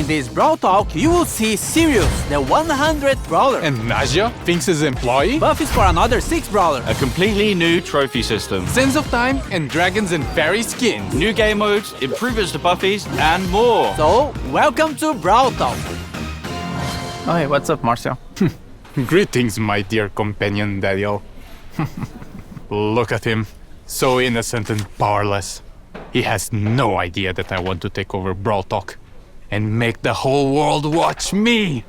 In this Brawl Talk, you will see Sirius, the 100th Brawler. And Naja, Finks' employee. Buffs for another 6 Brawler. A completely new trophy system. Sands of Time and Dragons and Fairy skins. New game modes, improvements to buffies, and more. So, welcome to Brawl Talk. Oh, hey, what's up, Marcio? Greetings, my dear companion, Daddy-o. Look at him. So innocent and powerless. He has no idea that I want to take over Brawl Talk and make the whole world watch me.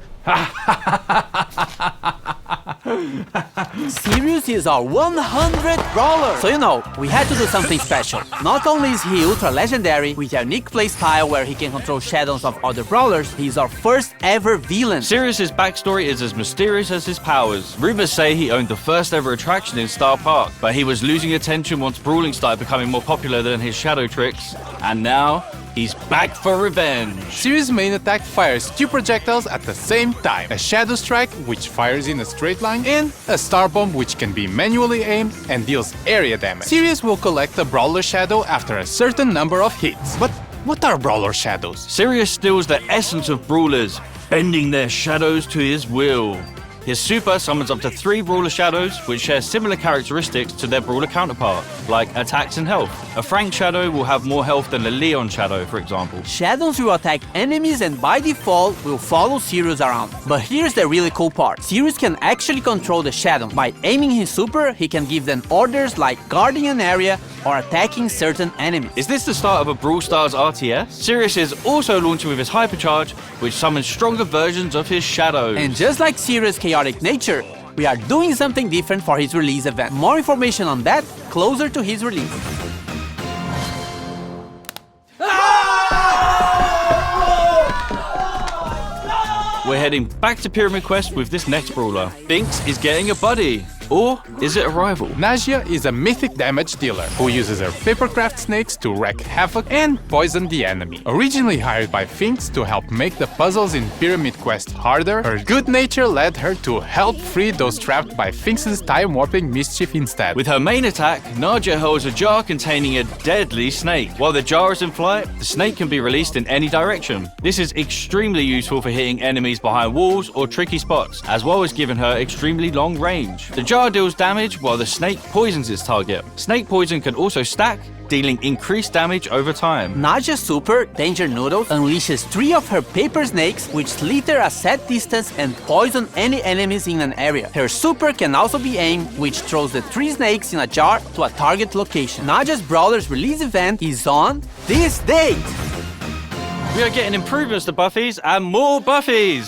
Sirius is our 100th Brawler! So you know, we had to do something special. Not only is he ultra legendary, with a unique playstyle where he can control shadows of other Brawlers, he's our first ever villain. Sirius's backstory is as mysterious as his powers. Rumors say he owned the first ever attraction in Star Park, but he was losing attention once brawling started becoming more popular than his shadow tricks. And now, he's back for revenge. Sirius' main attack fires 2 projectiles at the same time. A Shadow Strike, which fires in a straight line, and a Star Bomb, which can be manually aimed and deals area damage. Sirius will collect a Brawler Shadow after a certain number of hits. But what are Brawler Shadows? Sirius steals the essence of brawlers, bending their shadows to his will. His super summons up to 3 Brawler Shadows, which share similar characteristics to their Brawler counterpart, like attacks and health. A Frank Shadow will have more health than a Leon Shadow, for example. Shadows will attack enemies and by default will follow Sirius around. But here's the really cool part. Sirius can actually control the Shadow. By aiming his super, he can give them orders like guarding an area or attacking certain enemies. Is this the start of a Brawl Stars RTS? Sirius is also launching with his Hypercharge, which summons stronger versions of his shadows. And just like Sirius' chaotic nature, we are doing something different for his release event. More information on that closer to his release. We're heading back to Pyramid Quest with this next brawler. Finks is getting a buddy. Or is it a rival? Naja is a mythic damage dealer who uses her papercraft snakes to wreak havoc and poison the enemy. Originally hired by Finks to help make the puzzles in Pyramid Quest harder, her good nature led her to help free those trapped by Finks' time-warping mischief instead. With her main attack, Naja holds a jar containing a deadly snake. While the jar is in flight, the snake can be released in any direction. This is extremely useful for hitting enemies behind walls or tricky spots, as well as giving her extremely long range. The jar deals damage while the snake poisons its target. Snake poison can also stack, dealing increased damage over time. Naja's super, Danger Noodles, unleashes 3 of her paper snakes which slither a set distance and poison any enemies in an area. Her super can also be aimed, which throws the 3 snakes in a jar to a target location. Naja's Brawler's release event is on this date! We are getting improvements to buffies and more buffies!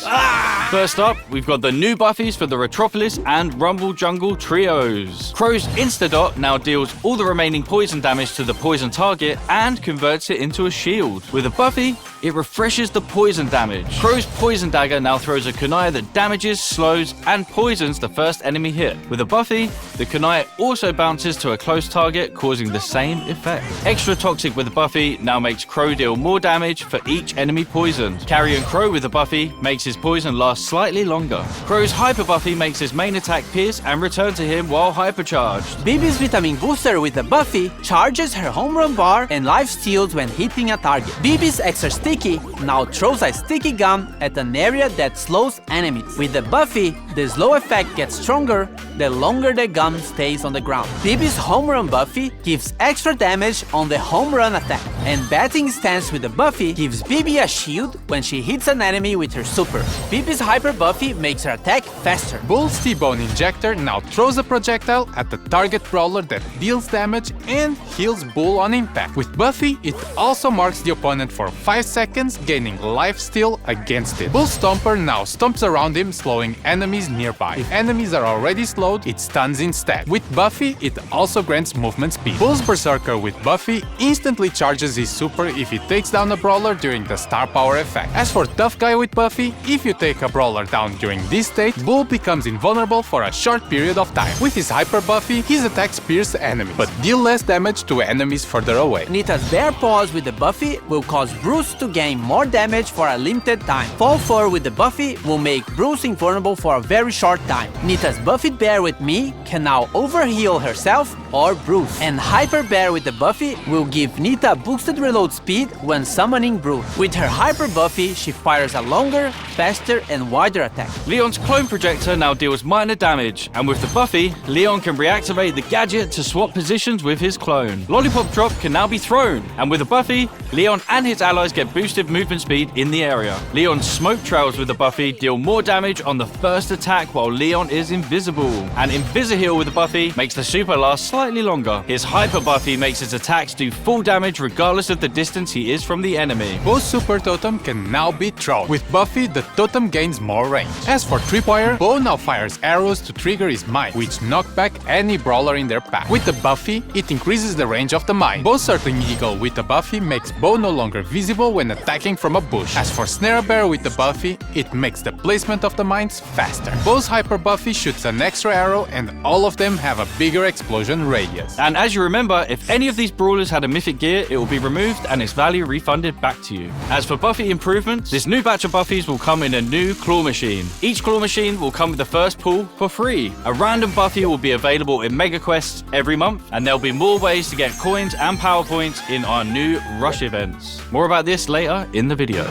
First up, we've got the new buffies for the Retropolis and Rumble Jungle trios. Crow's Instadot now deals all the remaining poison damage to the poison target and converts it into a shield. With a buffy, it refreshes the poison damage. Crow's Poison Dagger now throws a kunai that damages, slows, and poisons the first enemy hit. With a buffy, the kunai also bounces to a close target, causing the same effect. Extra Toxic with a buffy now makes Crow deal more damage for each enemy poisoned. Carrion Crow with a buffy makes his poison last slightly longer. Crow's Hyper Buffy makes his main attack pierce and return to him while hypercharged. Bibi's Vitamin Booster with a buffy charges her home run bar and life steals when hitting a target. Bibi's Extra Sticky now throws a sticky gum at an area that slows enemies. With the buffy, the slow effect gets stronger the longer the gum stays on the ground. Bibi's Home Run Buffy gives extra damage on the home run attack. And Batting Stance with the buffy gives Bibi a shield when she hits an enemy with her super. Bibi's Hyper Buffy makes her attack faster. Bull's T-Bone Injector now throws a projectile at the target brawler that deals damage and heals Bull on impact. With Buffy, it also marks the opponent for 5 seconds, gaining life steal against it. Bull Stomper now stomps around him, slowing enemies nearby. If enemies are already slowed, it stuns instead. With Buffy, it also grants movement speed. Bull's Berserker with Buffy instantly charges his super if he takes down a brawler during the star power effect. As for Tough Guy with Buffy, if you take a brawler down during this state, Bull becomes invulnerable for a short period of time. With his Hyper Buffy, his attacks pierce enemies, but deal less damage to enemies further away. Nita's Bear Paws with the buffy will cause Bruce to gain more damage for a limited time. Fall Fur with the buffy will make Bruce invulnerable for a very short time. Nita's Buffed Bear with Me can now overheal herself or Bruce. And Hyper Bear with the buffy will give Nita boosted reload speed when summoning Bruce. With her Hyper Buffy, she inspires a longer, faster, and wider attack. Leon's clone projector now deals minor damage, and with the Buffy, Leon can reactivate the gadget to swap positions with his clone. Lollipop Drop can now be thrown, and with the Buffy, Leon and his allies get boosted movement speed in the area. Leon's smoke trails with the Buffy deal more damage on the first attack while Leon is invisible. And Invisi-Heal with the Buffy makes the super last slightly longer. His Hyper Buffy makes his attacks do full damage regardless of the distance he is from the enemy. Both Super Totem can now be thrown. With Buffy, the totem gains more range. As for Tripwire, Bo now fires arrows to trigger his mine, which knock back any brawler in their pack. With the Buffy, it increases the range of the mine. Bo's Circling Eagle with the Buffy makes Bo no longer visible when attacking from a bush. As for Snare Bear with the Buffy, it makes the placement of the mines faster. Bo's Hyper Buffy shoots an extra arrow, and all of them have a bigger explosion radius. And as you remember, if any of these brawlers had a mythic gear, it will be removed and its value refunded back to you. As for Buffy improvements, this new batch of Buffies will come in a new claw machine. Each claw machine will come with the first pull for free. A random Buffy will be available in Mega Quests every month, and there'll be more ways to get coins and power points in our new Rush events. More about this later in the video.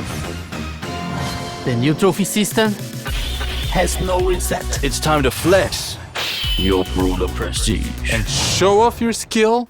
The new trophy system has no reset. It's time to flex your brawler prestige. And show off your skill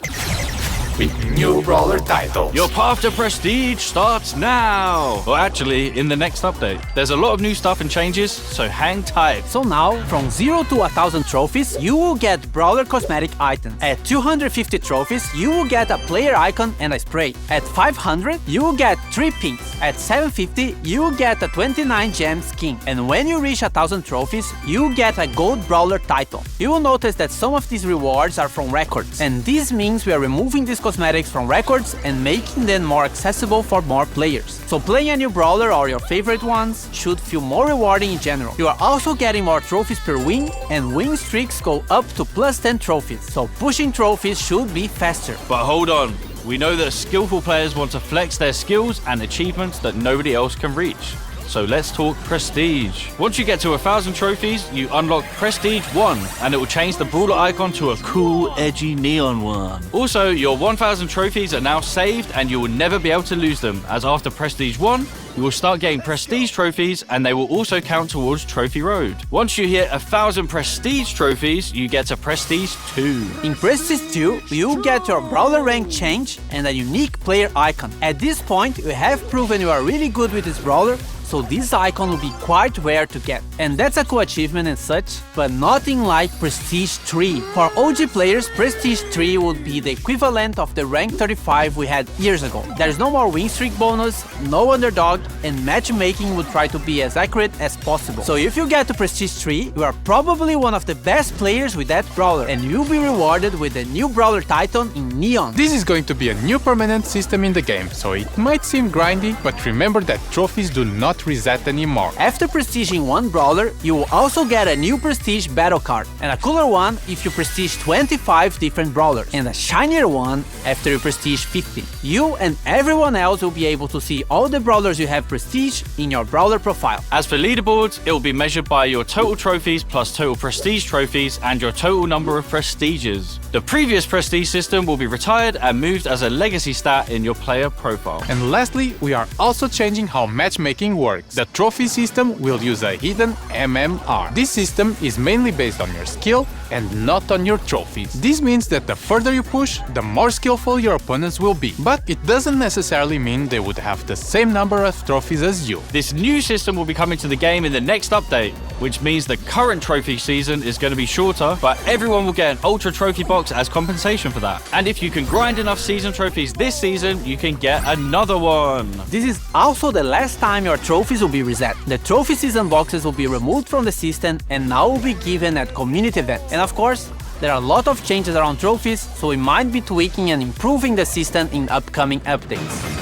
with new brawler title. Your path to prestige starts now! Well, actually, in the next update. There's a lot of new stuff and changes, so hang tight. So now, from 0 to 1000 trophies, you will get brawler cosmetic items. At 250 trophies, you will get a player icon and a spray. At 500, you will get 3 pins. At 750, you will get a 29 gem skin. And when you reach 1000 trophies, you will get a gold brawler title. You will notice that some of these rewards are from records, and this means we are removing these cosmetics from records and making them more accessible for more players. So playing a new brawler or your favorite ones should feel more rewarding in general. You are also getting more trophies per win, and win streaks go up to plus 10 trophies, so pushing trophies should be faster. But hold on, we know that skillful players want to flex their skills and achievements that nobody else can reach. So let's talk Prestige. Once you get to 1000 trophies, you unlock Prestige 1, and it will change the brawler icon to a cool, edgy neon one. Also, your 1000 trophies are now saved, and you will never be able to lose them, as after Prestige 1, you will start getting Prestige trophies, and they will also count towards Trophy Road. Once you hit 1000 Prestige trophies, you get to Prestige 2. In Prestige 2, you get your brawler rank change and a unique player icon. At this point, you have proven you are really good with this brawler, so this icon will be quite rare to get. And that's a cool achievement and such, but nothing like Prestige 3. For OG players, Prestige 3 would be the equivalent of the rank 35 we had years ago. There's no more win streak bonus, no underdog, and matchmaking would try to be as accurate as possible. So if you get to Prestige 3, you are probably one of the best players with that brawler, and you'll be rewarded with the new brawler title in Neon. This is going to be a new permanent system in the game, so it might seem grindy, but remember that trophies do not reset anymore. After prestiging one brawler, you will also get a new prestige battle card, and a cooler one if you prestige 25 different brawlers, and a shinier one after you prestige 50. You and everyone else will be able to see all the brawlers you have prestige in your brawler profile. As for leaderboards, it will be measured by your total trophies plus total prestige trophies and your total number of prestiges. The previous prestige system will be retired and moved as a legacy stat in your player profile. And lastly, we are also changing how matchmaking works. The trophy system will use a hidden MMR. This system is mainly based on your skill and not on your trophies. This means that the further you push, the more skillful your opponents will be. But it doesn't necessarily mean they would have the same number of trophies as you. This new system will be coming to the game in the next update, which means the current trophy season is going to be shorter, but everyone will get an ultra trophy box as compensation for that. And if you can grind enough season trophies this season, you can get another one. This is also the last time your trophies will be reset. The trophy season boxes will be removed from the system and now will be given at community events. And of course, there are a lot of changes around trophies, so we might be tweaking and improving the system in upcoming updates.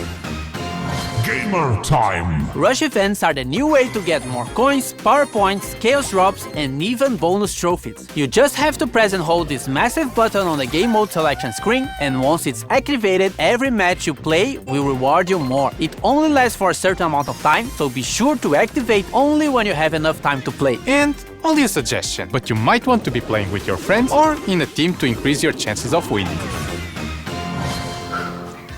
Gamer time! Rush events are the new way to get more coins, power points, chaos drops, and even bonus trophies. You just have to press and hold this massive button on the game mode selection screen, and once it's activated, every match you play will reward you more. It only lasts for a certain amount of time, so be sure to activate only when you have enough time to play. And only a suggestion, but you might want to be playing with your friends or in a team to increase your chances of winning.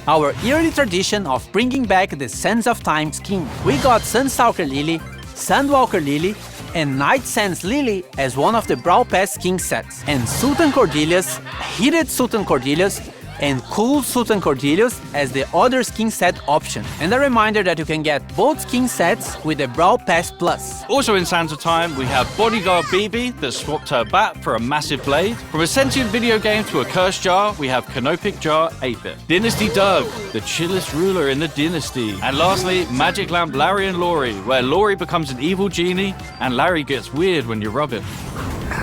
our yearly tradition of bringing back the Sands of Time skin. We got Sunstalker Lily, Sandwalker Lily, and Night Sands Lily as one of the Brawl Pass skin sets, and Sultan Cordelius, Heated Sultan Cordelius, and Cool Sultan Cordelius as the other skin set option. And a reminder that you can get both skin sets with the Brawl Pass Plus. Also in Sands of Time, we have Bodyguard BB that swapped her bat for a massive blade. From a sentient video game to a cursed jar, we have Canopic Jar 8-bit. Dynasty Doug, the chillest ruler in the dynasty. And lastly, Magic Lamp Larry and Laurie, where Laurie becomes an evil genie and Larry gets weird when you rub him.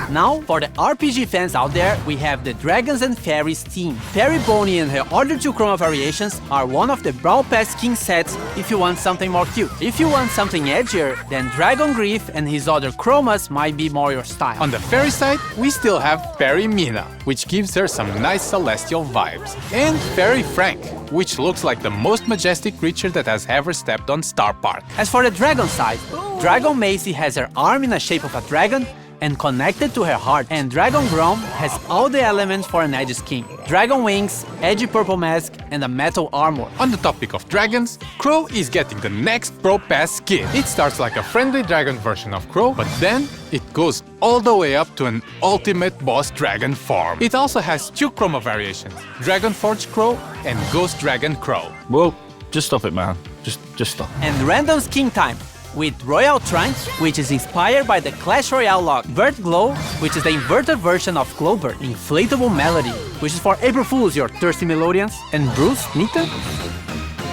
Now, for the RPG fans out there, we have the Dragons and Fairies team. Fairy Bonnie and her other two chroma variations are one of the Brawl Pass skin sets if you want something more cute. If you want something edgier, then Dragon Grief and his other chromas might be more your style. On the fairy side, we still have Fairy Mina, which gives her some nice celestial vibes. And Fairy Frank, which looks like the most majestic creature that has ever stepped on Star Park. As for the Dragon side, Dragon Macy has her arm in the shape of a dragon and connected to her heart, and Dragon Grom has all the elements for an edgy skin. Dragon wings, edgy purple mask, and a metal armor. On the topic of dragons, Crow is getting the next Pro Pass skin. It starts like a friendly dragon version of Crow, but then it goes all the way up to an ultimate boss dragon form. It also has two chroma variations, Dragon Forge Crow and Ghost Dragon Crow. Well, just stop it, man. Just stop. And random skin time with Royal Trunks, which is inspired by the Clash Royale lock, Vert Glow, which is the inverted version of Glowbird, Inflatable Melody, which is for April Fools, your thirsty Melodians, and Bruce, Nita?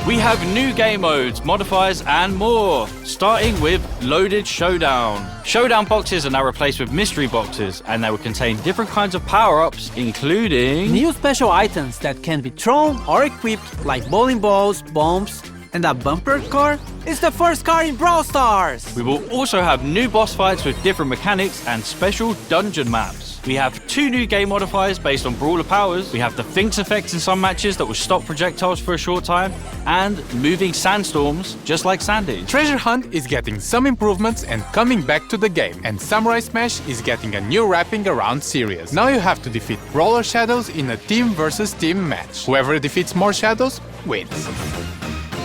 We have new game modes, modifiers, and more, starting with Loaded Showdown. Showdown boxes are now replaced with mystery boxes, and they will contain different kinds of power-ups, including new special items that can be thrown or equipped, like bowling balls, bombs, and a bumper car is the first car in Brawl Stars! We will also have new boss fights with different mechanics and special dungeon maps. We have two new game modifiers based on brawler powers. We have the Finks effect in some matches that will stop projectiles for a short time, and moving sandstorms, just like Sandy's. Treasure Hunt is getting some improvements and coming back to the game, and Samurai Smash is getting a new wrapping around series. Now you have to defeat Brawler Shadows in a team versus team match. Whoever defeats more shadows wins.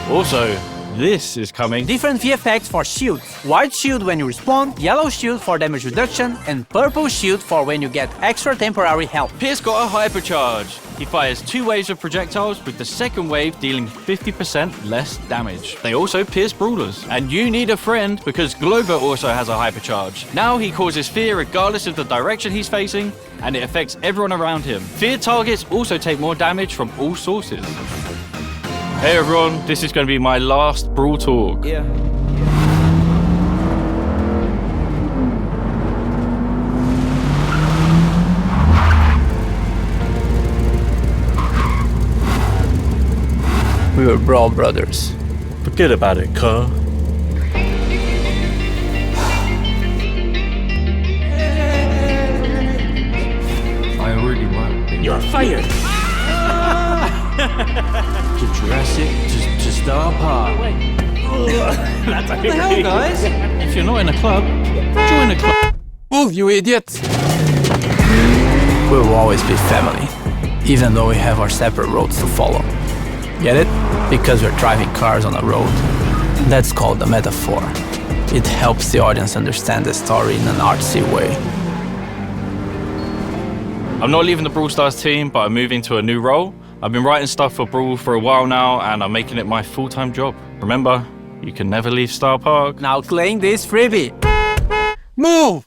Also, this is coming. Different VFX for shields. White shield when you respawn, yellow shield for damage reduction, and purple shield for when you get extra temporary health. Pierce got a hypercharge. He fires 2 waves of projectiles, with the second wave dealing 50% less damage. They also pierce brawlers. And you need a friend because Glover also has a hypercharge. Now he causes fear regardless of the direction he's facing, and it affects everyone around him. Feared targets also take more damage from all sources. Hey everyone, this is going to be my last Brawl Talk. Yeah. We were Brawl Brothers. Forget about it, cuh. I already won. You're fired! To Jurassic, to Star Park. What the hell, guys? If you're not in a club, join a club. Move, you idiots! We will always be family, even though we have our separate roads to follow. Get it? Because we're driving cars on a road. That's called a metaphor. It helps the audience understand the story in an artsy way. I'm not leaving the Brawl Stars team, but I'm moving to a new role. I've been writing stuff for Brawl for a while now, and I'm making it my full-time job. Remember, you can never leave Star Park. Now claim this freebie. Move!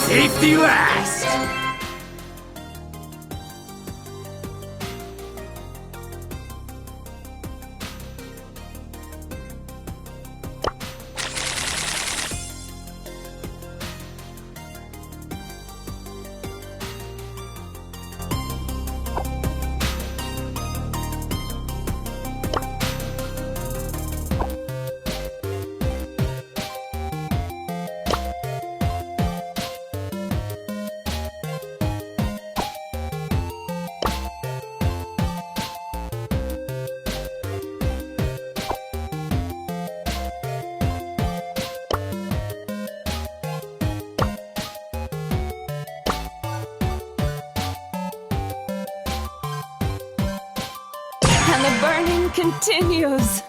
Safety last! And the burning continues.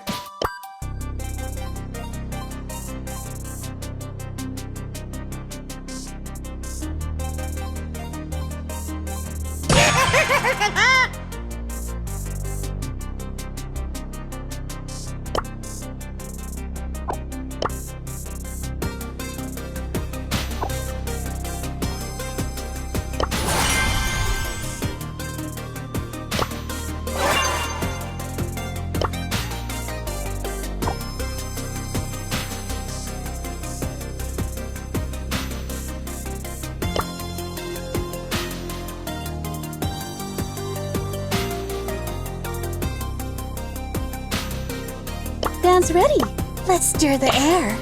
Dance ready. Let's stir the air.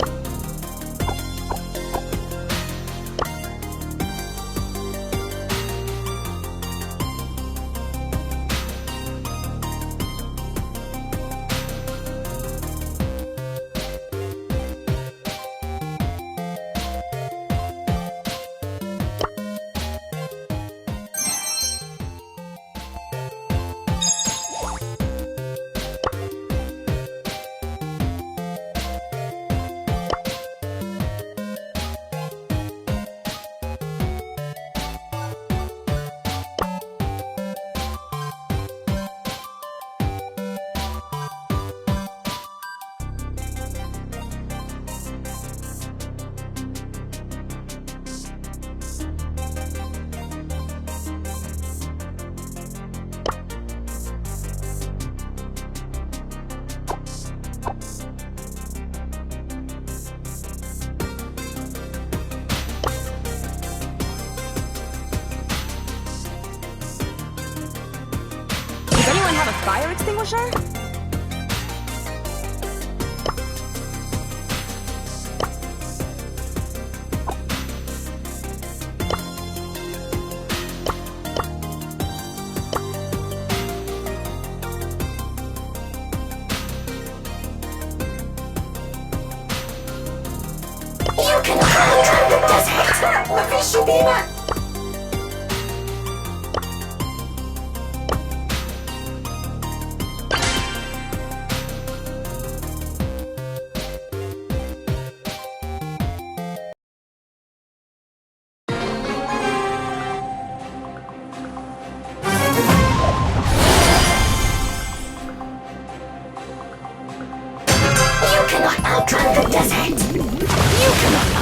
Does anyone have a fire extinguisher? You can control the desert. Mafishibina. You cannot outrun the desert. You cannot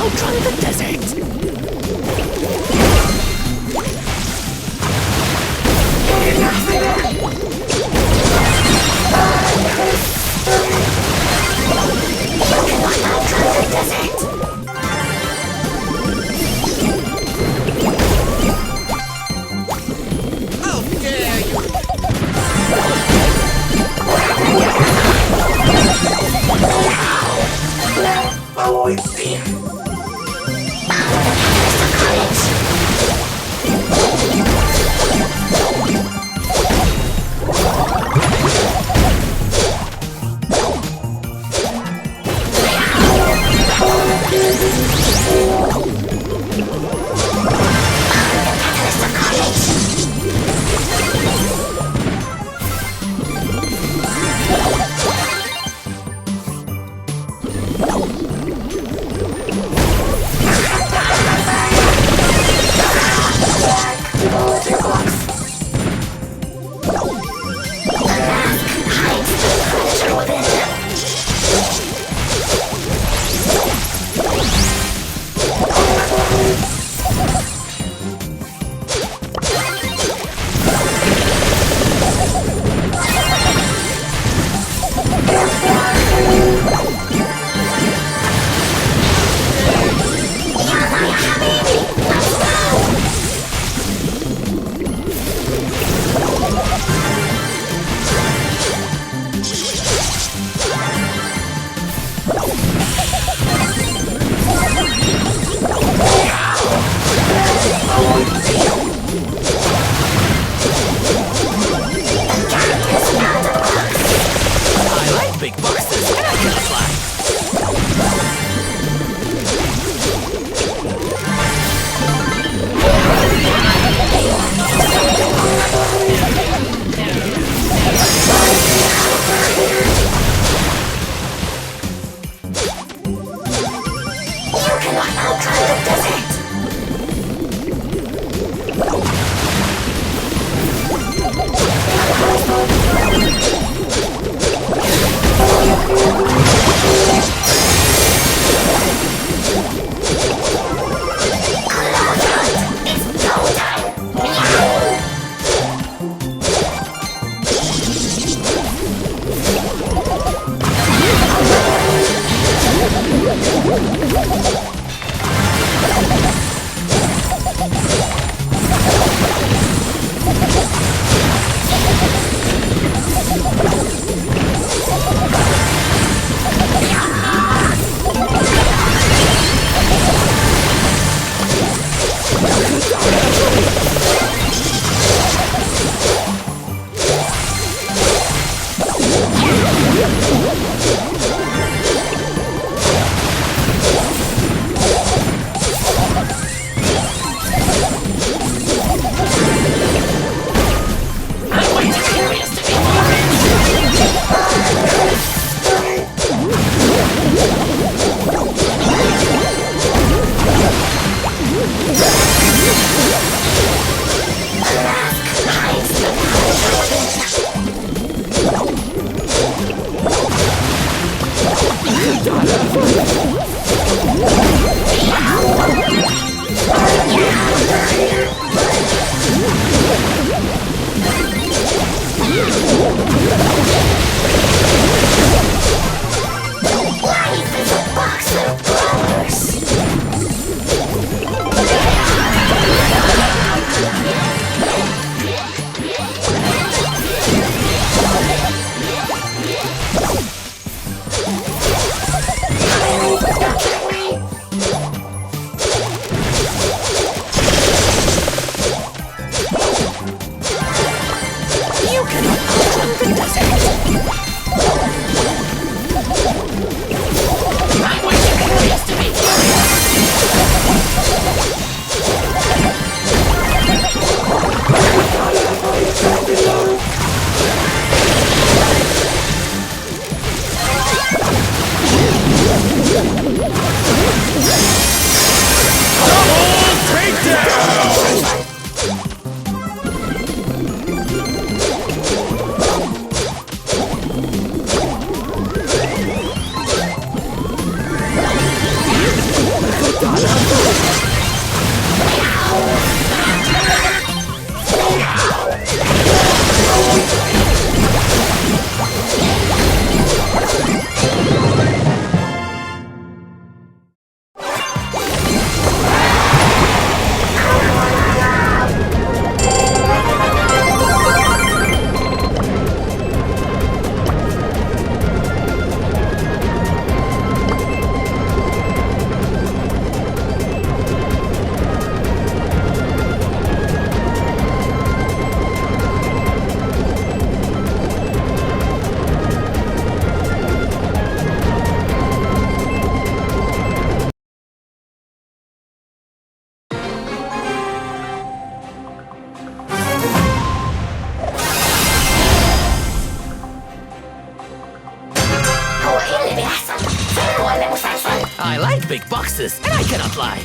I like big boxes, and I cannot lie.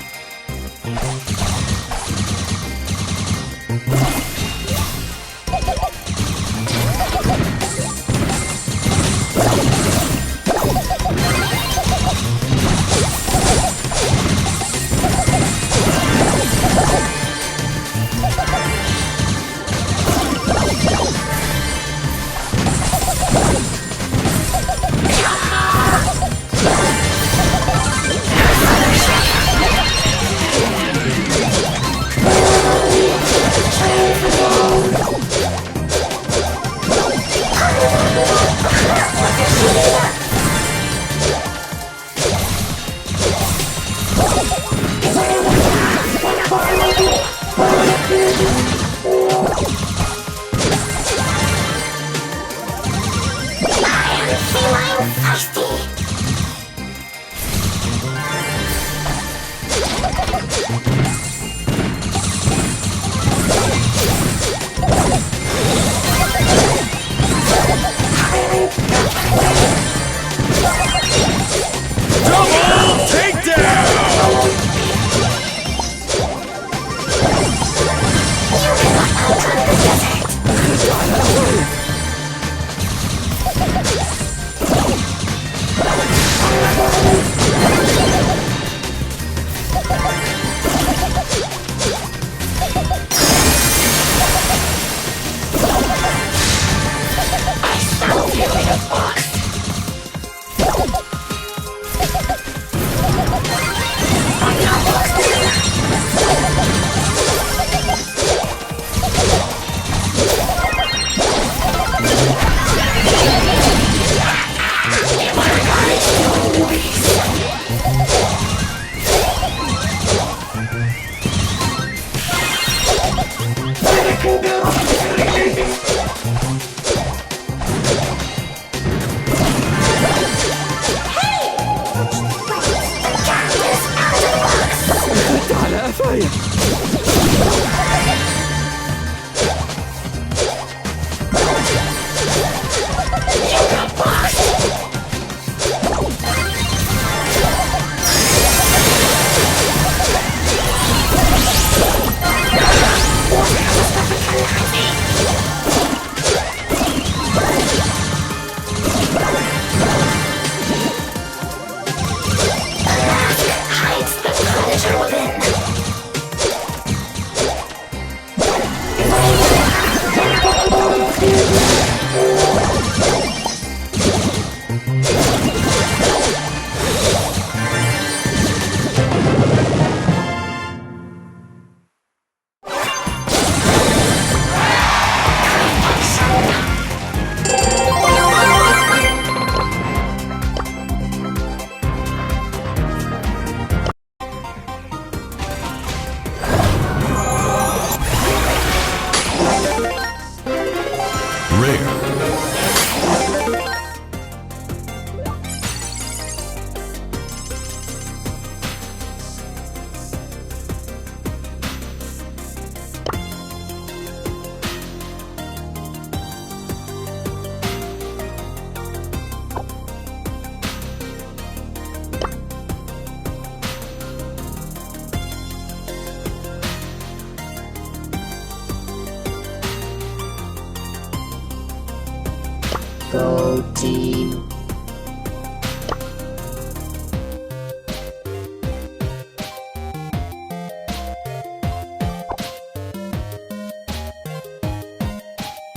Go team.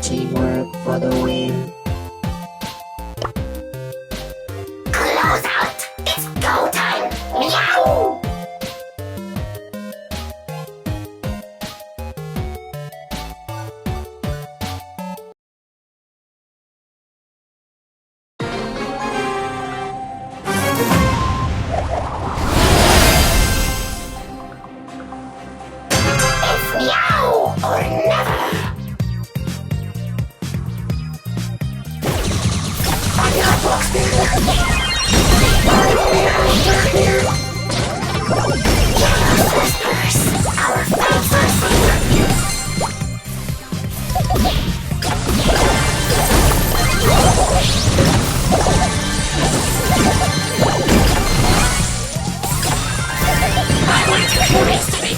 Teamwork for the win. Close out! It's go time! Meow! It's meow or never! Our fights are safer. I want your heroes to be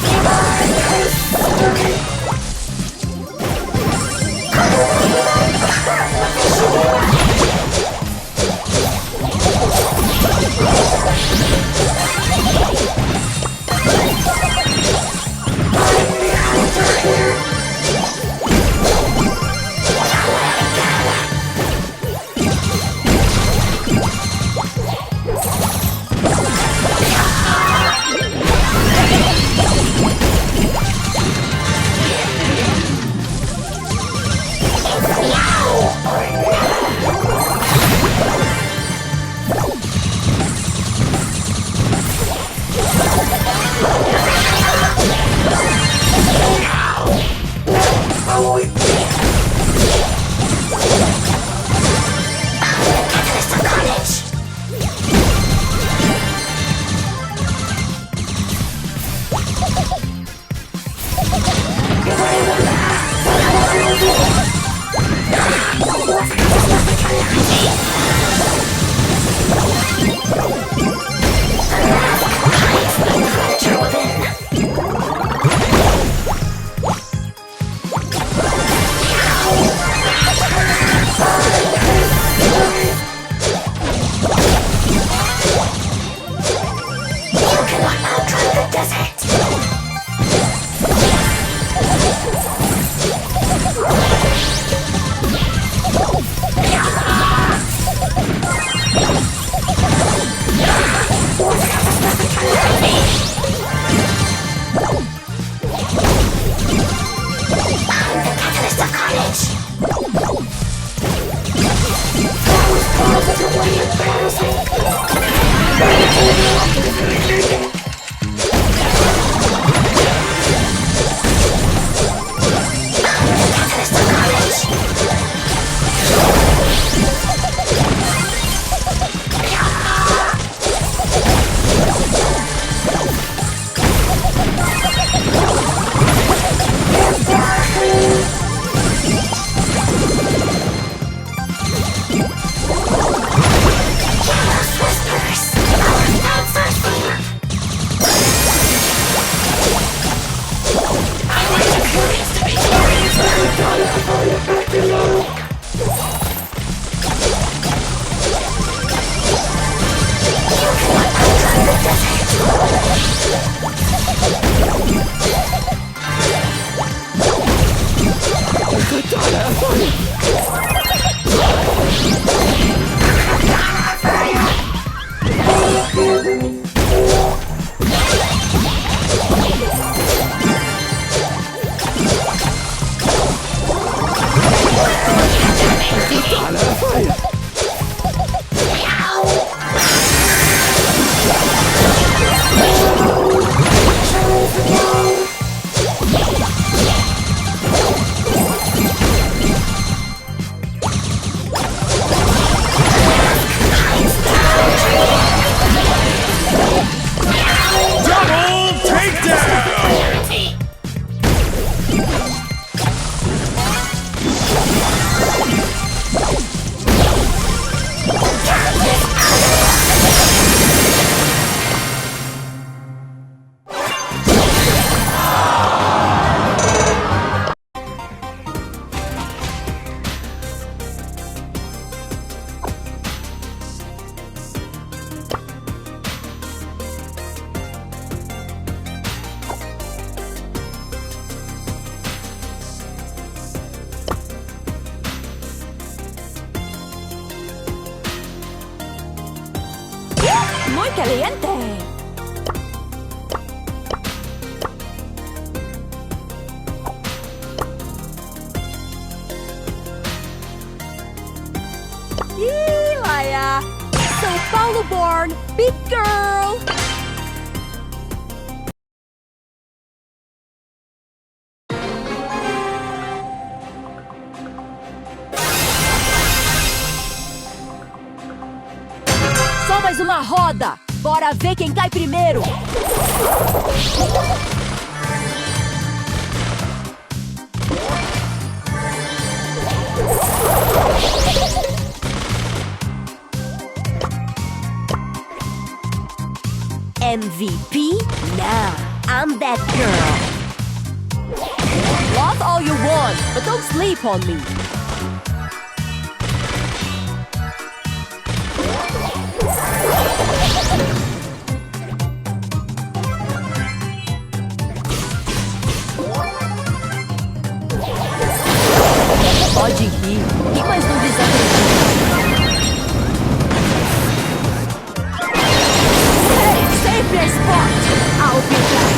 caliente! Ih, Laia! São Paulo born, big girl! Só mais uma roda! Bora ver quem cai primeiro! MVP? Nah, I'm that girl. Love all you want, but don't sleep on me. Pode rir, quem mais não desacredita? Hey, save your spot! I'll be back!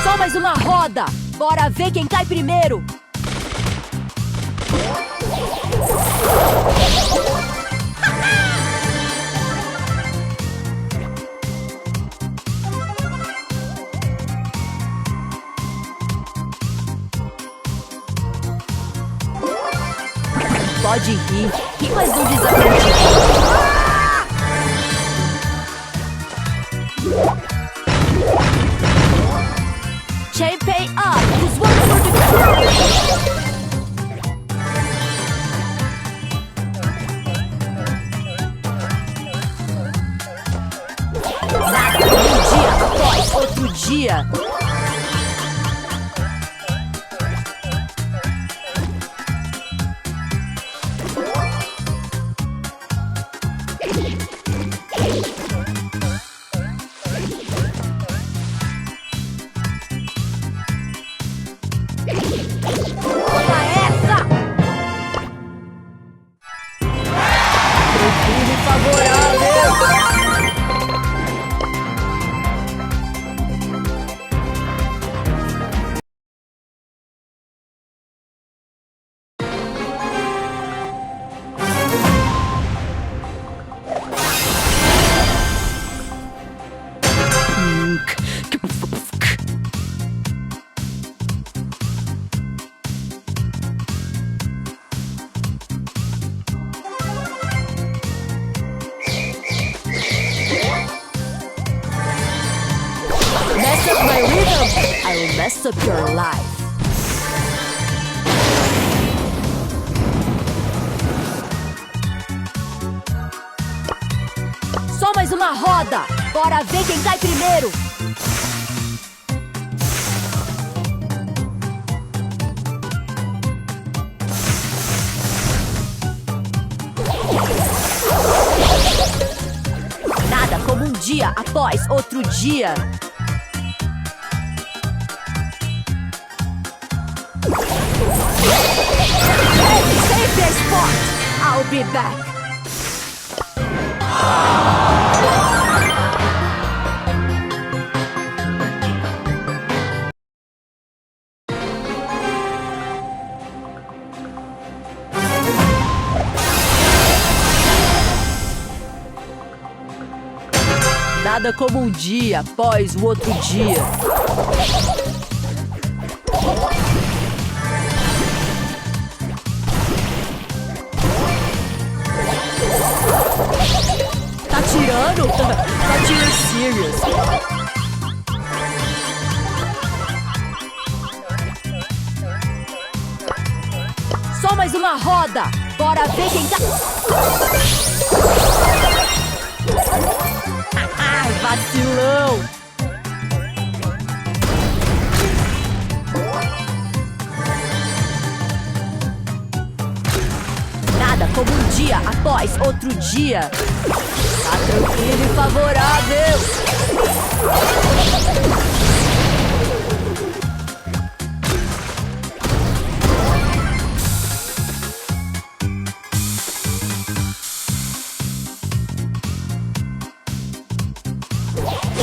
Só mais uma roda! Bora ver quem cai primeiro! Pode rir, quem mais não desacredita? Chain pay up! Who's one for the crew? Nada como um dia após outro dia. Olha essa! Procure favorável! Mess up my rhythm, I will mess up your life. Só mais uma roda! Bora ver quem cai primeiro! Nada como um dia após outro dia. Hey, save their spot! I'll be back! Nada como um dia após o outro dia. Tá tirando? Tá tirando serious. Só mais uma roda. Bora ver quem tá... Ai, vacilão. Nada como um dia após outro dia. Tá tranquilo e favorável.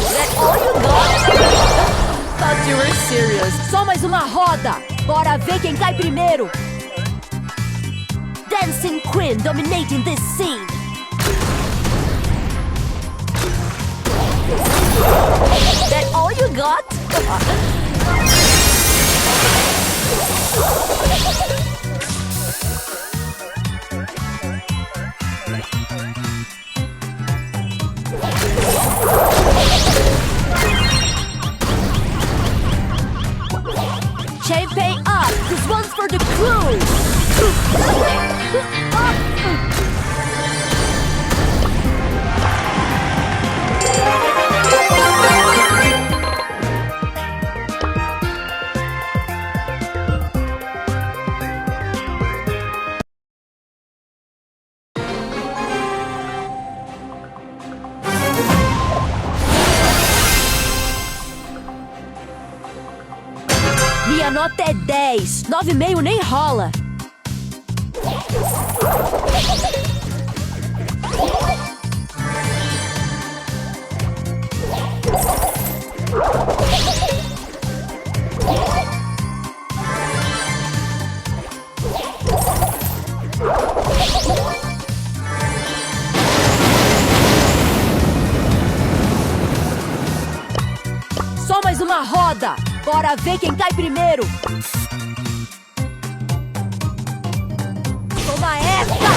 That's all you got? Thought you were serious. Só mais uma roda. Bora ver quem cai primeiro. Dancing Queen dominating this scene. That all you got? Champagne up! This one's for the crew! Minha nota é 10. 9,5 nem rola. Só mais uma roda. Bora ver quem cai primeiro. Toma essa!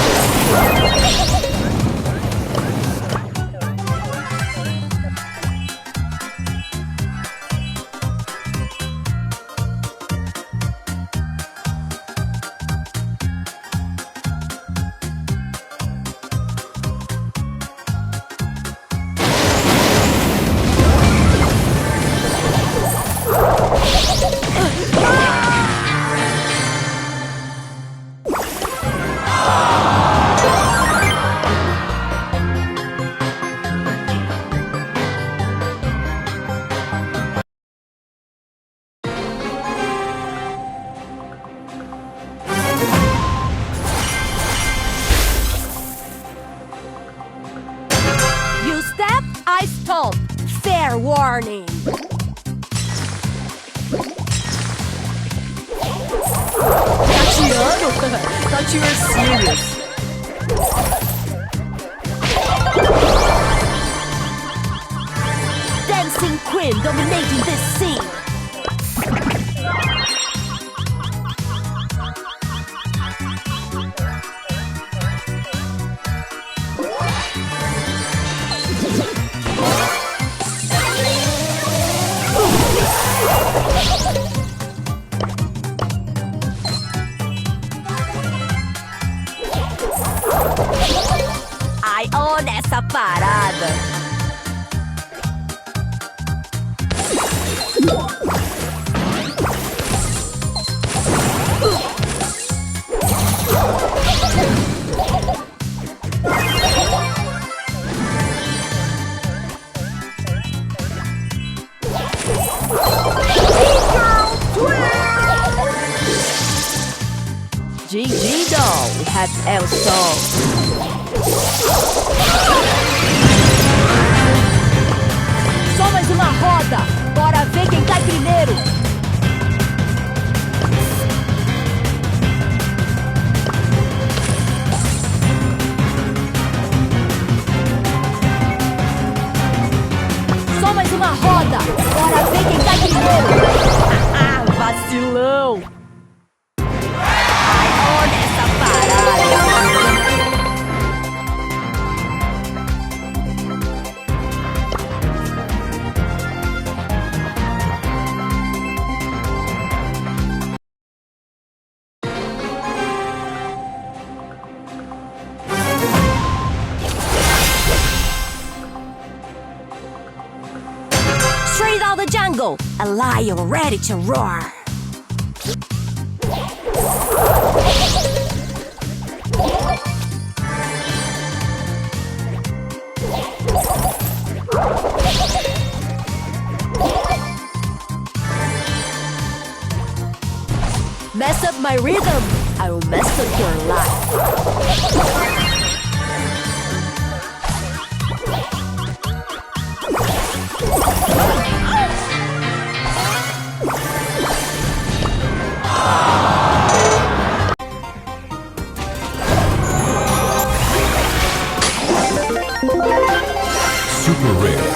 You step, I stomp. Fair warning. Tá tirando? Thought you were serious. Dancing Queen dominating this scene. I own essa parada. GG doll, we have El Sol. Só mais uma roda. Bora ver quem cai primeiro. uma roda! Bora ver quem tá primeiro! Vacilão! Ai, olha essa parada! Straight out of the jungle, a lion ready to roar. Mess up my rhythm, I will mess up your life. Super rare.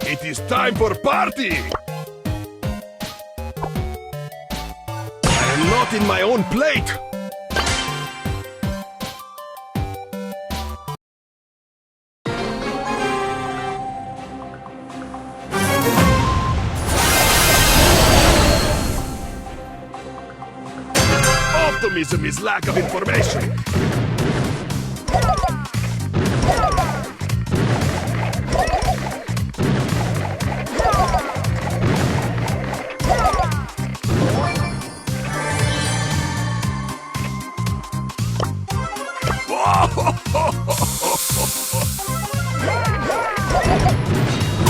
It is time for party! I am not in my own plate! Optimism is lack of information.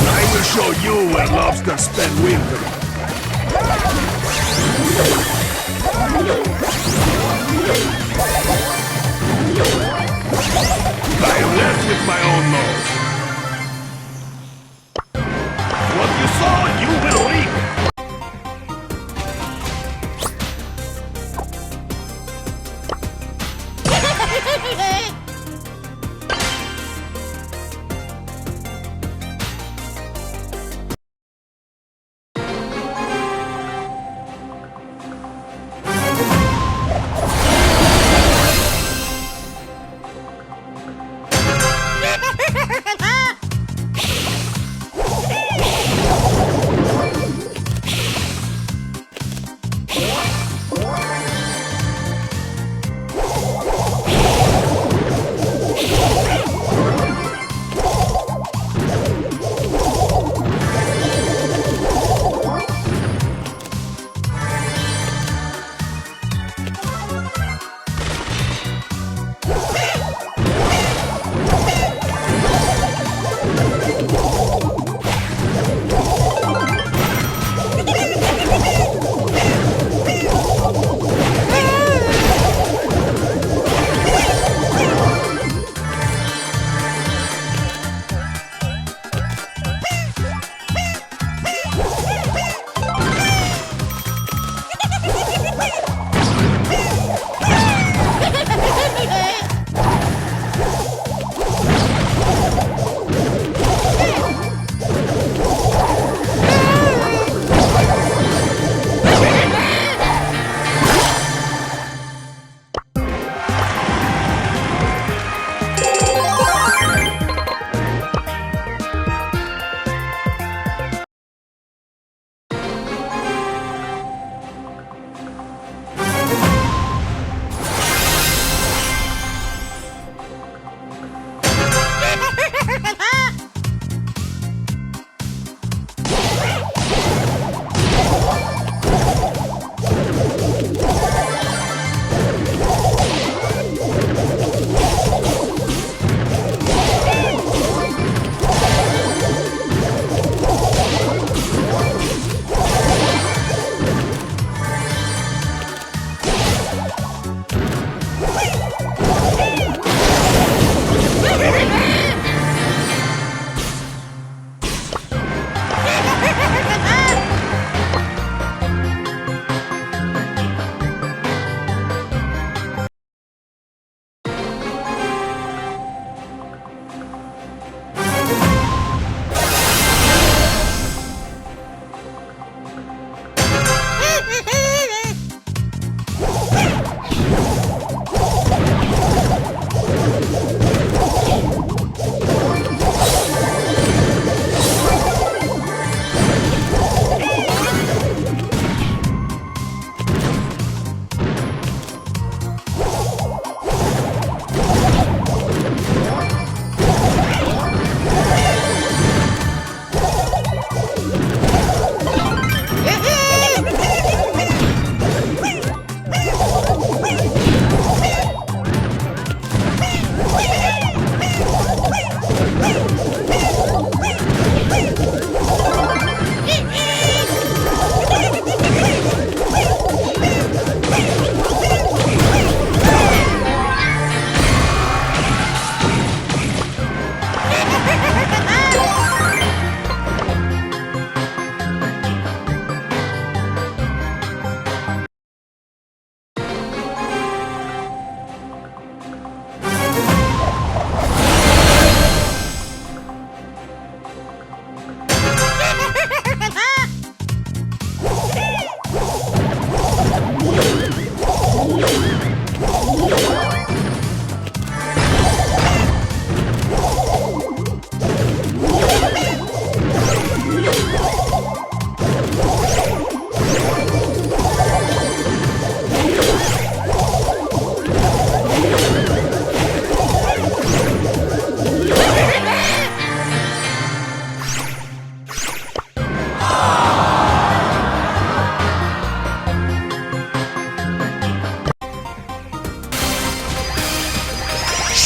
I will show you where lobsters spend winter. I am left with my own nose. What you saw, you will reap.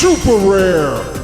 Super rare!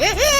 Hehehe